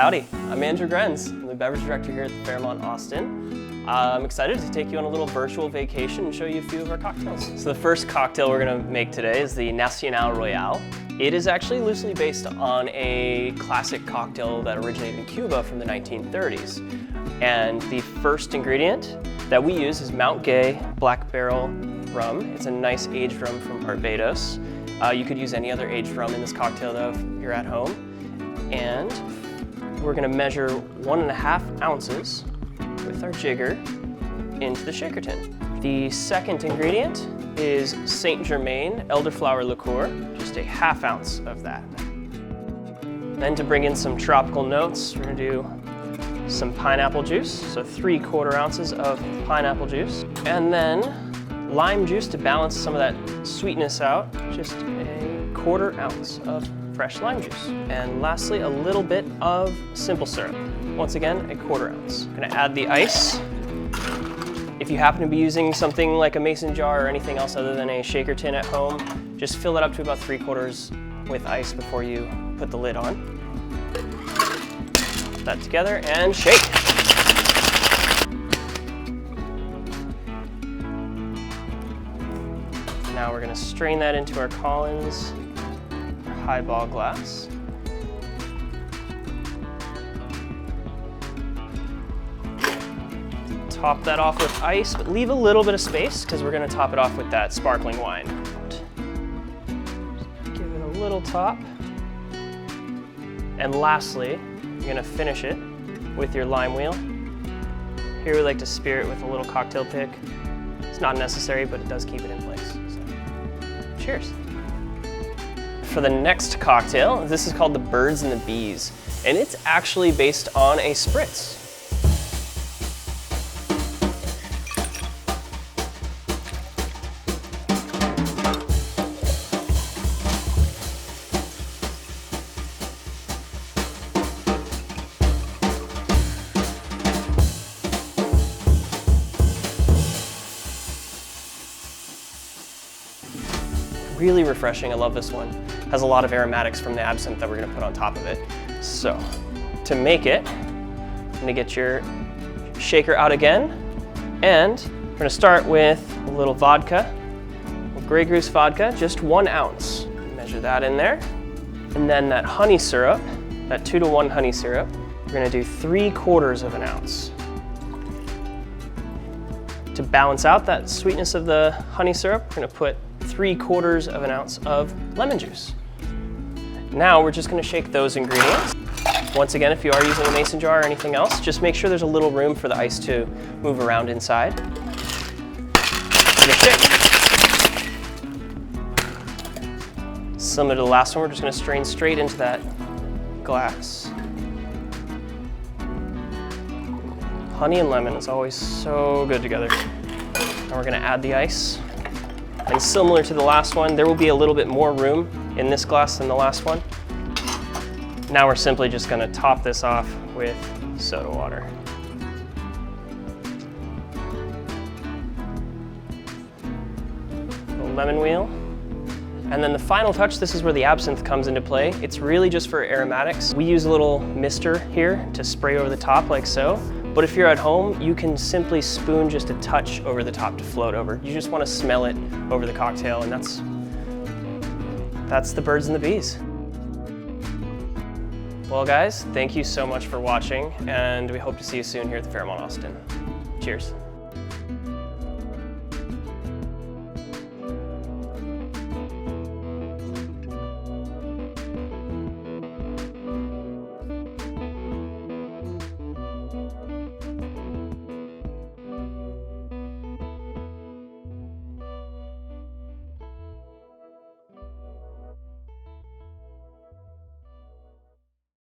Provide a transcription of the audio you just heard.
Howdy, I'm Andrew Grenz. I'm the beverage director here at the Fairmont Austin. I'm excited to take you on a little virtual vacation and show you a few of our cocktails. So the first cocktail we're going to make today is the Nacional Royale. It is actually loosely based on a classic cocktail that originated in Cuba from the 1930s. And the first ingredient that we use is Mount Gay Black Barrel rum. It's a nice aged rum from Barbados. You could use any other aged rum in this cocktail though if you're at home. And we're going to measure 1.5 ounces with our jigger into the shaker tin. The second ingredient is Saint Germain elderflower liqueur, just a 1/2 ounce of that. Then to bring in some tropical notes, we're going to do some pineapple juice, so 3/4 ounces of pineapple juice. And then lime juice to balance some of that sweetness out, just a 1/4 ounce of fresh lime juice. And lastly, a little bit of simple syrup. Once again, a 1/4 ounce. I'm gonna add the ice. If you happen to be using something like a mason jar or anything else other than a shaker tin at home, just fill it up to about 3/4 with ice before you put the lid on. Put that together and shake. Now we're gonna strain that into our Collins highball glass. Top that off with ice, but leave a little bit of space because we're going to top it off with that sparkling wine. Just give it a little top. And lastly, you're going to finish it with your lime wheel. Here we like to spear it with a little cocktail pick. It's not necessary, but it does keep it in place. So, cheers. For the next cocktail, this is called the Birds and the Bees, and it's actually based on a spritz. Really refreshing, I love this one. Has a lot of aromatics from the absinthe that we're gonna put on top of it. So, to make it, I'm gonna get your shaker out again, and we're gonna start with a little vodka, Grey Goose vodka, just 1 ounce. Measure that in there. And then that honey syrup, that 2-to-1 honey syrup, we're gonna do 3/4 of an ounce. To balance out that sweetness of the honey syrup, we're gonna put 3/4 of an ounce of lemon juice. Now we're just going to shake those ingredients. Once again, if you are using a mason jar or anything else, just make sure there's a little room for the ice to move around inside. Shake. Similar to the last one, we're just going to strain straight into that glass. Honey and lemon is always so good together. Now we're going to add the ice. And similar to the last one, there will be a little bit more room in this glass than the last one. Now we're simply just going to top this off with soda water. A lemon wheel. And then the final touch, this is where the absinthe comes into play. It's really just for aromatics. We use a little mister here to spray over the top like so. But if you're at home, you can simply spoon just a touch over the top to float over. You just want to smell it over the cocktail, and that's the Birds and the Bees. Well guys, thank you so much for watching, and we hope to see you soon here at the Fairmont Austin. Cheers.